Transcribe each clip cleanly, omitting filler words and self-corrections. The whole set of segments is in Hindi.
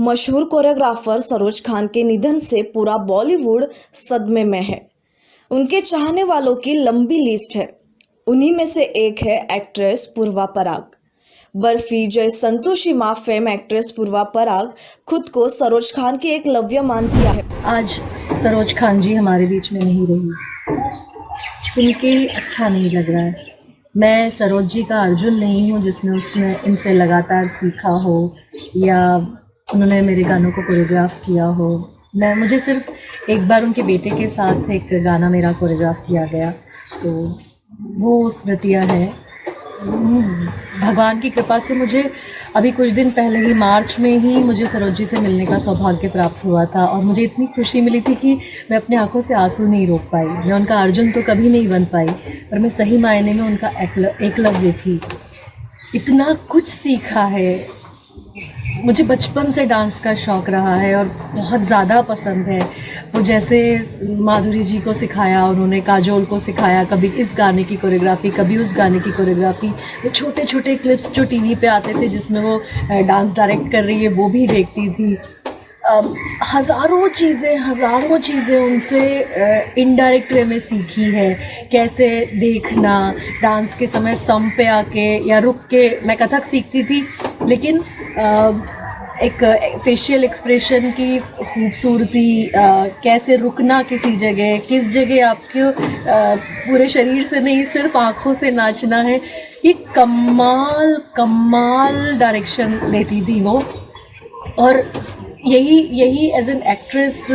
मशहूर कोरियोग्राफर सरोज खान के निधन से पूरा बॉलीवुड सदमे में है। उनके चाहने वालों की लंबी लिस्ट है। उन्हीं में से एक है एक्ट्रेस पूर्वा पराग। बर्फी, जय संतोषी मां फेम एक्ट्रेस पूर्वा पराग खुद को सरोज खान की एक लव्य मानती है। आज सरोज खान जी हमारे बीच में नहीं रही, सुन के अच्छा नहीं लग रहा है। मैं सरोज जी का अर्जुन नहीं हूँ उसने इनसे लगातार सीखा हो या उन्होंने मेरे गानों को कोरियोग्राफ किया हो। मुझे सिर्फ एक बार उनके बेटे के साथ एक गाना मेरा कोरियोग्राफ किया गया, तो वो स्मृतियाँ हैं। भगवान की कृपा से मुझे अभी कुछ दिन पहले ही मार्च में ही मुझे सरोज जी से मिलने का सौभाग्य प्राप्त हुआ था और मुझे इतनी खुशी मिली थी कि मैं अपने आंखों से आंसू नहीं रोक पाई। मैं उनका अर्जुन तो कभी नहीं बन पाई, पर मैं सही मायने में उनका एकलव्य थी। इतना कुछ सीखा है। मुझे बचपन से डांस का शौक़ रहा है और बहुत ज़्यादा पसंद है। वो जैसे माधुरी जी को सिखाया, उन्होंने काजोल को सिखाया, कभी इस गाने की कोरियोग्राफी, कभी उस गाने की कोरियोग्राफी। वो छोटे छोटे क्लिप्स जो टीवी पे आते थे जिसमें वो डांस डायरेक्ट कर रही है, वो भी देखती थी। हज़ारों चीज़ें उनसे इनडायरेक्ट वे में सीखी है। कैसे देखना, डांस के समय सम पे आके या रुक के। मैं कथक सीखती थी, लेकिन एक फेशियल एक्सप्रेशन की खूबसूरती, कैसे रुकना किसी जगह, किस जगह आपके पूरे शरीर से नहीं सिर्फ आँखों से नाचना है, ये कमाल डायरेक्शन देती थी वो। और यही एज एन एक्ट्रेस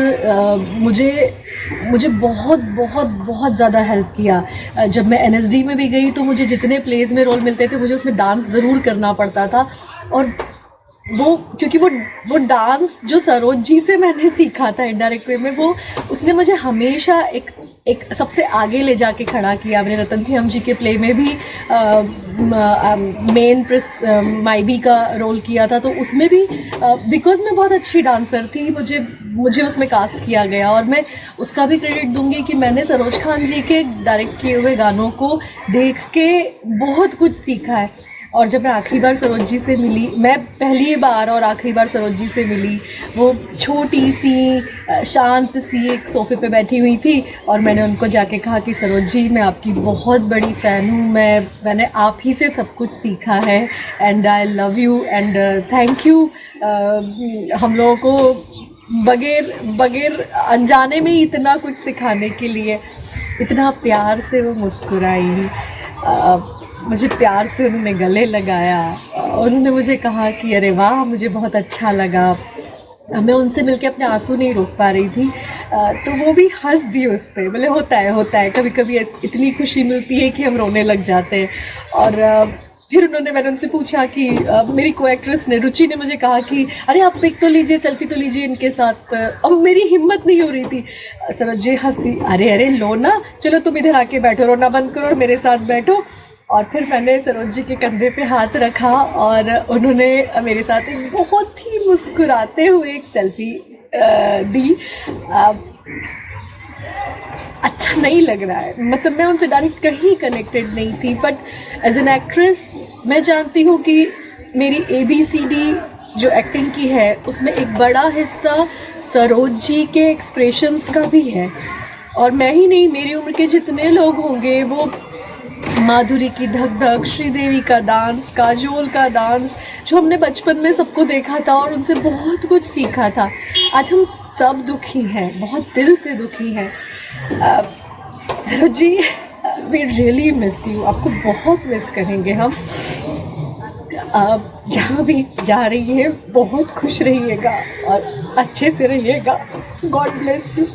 मुझे बहुत ज़्यादा हेल्प किया। जब मैं NSD में भी गई तो मुझे जितने प्लेज में रोल मिलते थे मुझे उसमें डांस ज़रूर करना पड़ता था। और क्योंकि वो डांस जो सरोज जी से मैंने सीखा था इनडायरेक्ट वे में, वो उसने मुझे हमेशा एक सबसे आगे ले जाके खड़ा किया। मैंने रतन थियम जी के प्ले में भी मेन प्रेस माइबी का रोल किया था, तो उसमें भी बिकॉज मैं बहुत अच्छी डांसर थी मुझे उसमें कास्ट किया गया। और मैं उसका भी क्रेडिट दूंगी कि मैंने सरोज खान जी के डायरेक्ट किए हुए गानों को देख के बहुत कुछ सीखा है। और जब मैं आखिरी बार सरोज जी से मिली, मैं पहली बार और आखिरी बार सरोज जी से मिली, वो छोटी सी शांत सी एक सोफ़े पे बैठी हुई थी और मैंने उनको जाके कहा कि सरोज जी, मैं आपकी बहुत बड़ी फ़ैन हूँ, मैंने आप ही से सब कुछ सीखा है and I love you and thank you. हम लोगों को बगैर अनजाने में ही इतना कुछ सिखाने के लिए। इतना प्यार से वो मुस्कुराई, मुझे प्यार से उन्होंने गले लगाया, उन्होंने मुझे कहा कि अरे वाह, मुझे बहुत अच्छा लगा। मैं उनसे मिलके अपने आंसू नहीं रोक पा रही थी, तो वो भी हंस दी उस पर। बोले होता है कभी कभी इतनी खुशी मिलती है कि हम रोने लग जाते हैं। और फिर मैंने उनसे पूछा कि मेरी को एक्ट्रेस ने, रुचि ने मुझे कहा कि अरे आप पिक तो लीजिए, सेल्फी तो लीजिए इनके साथ। अब मेरी हिम्मत नहीं हो रही थी। सरोज जी हंसती, अरे लो ना, चलो तुम इधर आके बैठो, रोना बंद करो और मेरे साथ बैठो। और फिर मैंने सरोज जी के कंधे पे हाथ रखा और उन्होंने मेरे साथ एक बहुत ही मुस्कुराते हुए एक सेल्फी दी। अच्छा नहीं लग रहा है, मतलब मैं उनसे डायरेक्ट कहीं कनेक्टेड नहीं थी, बट एज एन एक्ट्रेस मैं जानती हूँ कि मेरी ABCD जो एक्टिंग की है उसमें एक बड़ा हिस्सा सरोज जी के एक्सप्रेशंस का भी है। और मैं ही नहीं, मेरी उम्र के जितने लोग होंगे, वो माधुरी की धक धक, श्रीदेवी का डांस, काजोल का डांस, जो हमने बचपन में सबको देखा था और उनसे बहुत कुछ सीखा था। आज हम सब दुखी हैं, बहुत दिल से दुखी हैं। Saroj ji, we really miss you, आपको बहुत मिस करेंगे हम। जहाँ भी जा रही है बहुत खुश रहिएगा और अच्छे से रहिएगा। God bless you.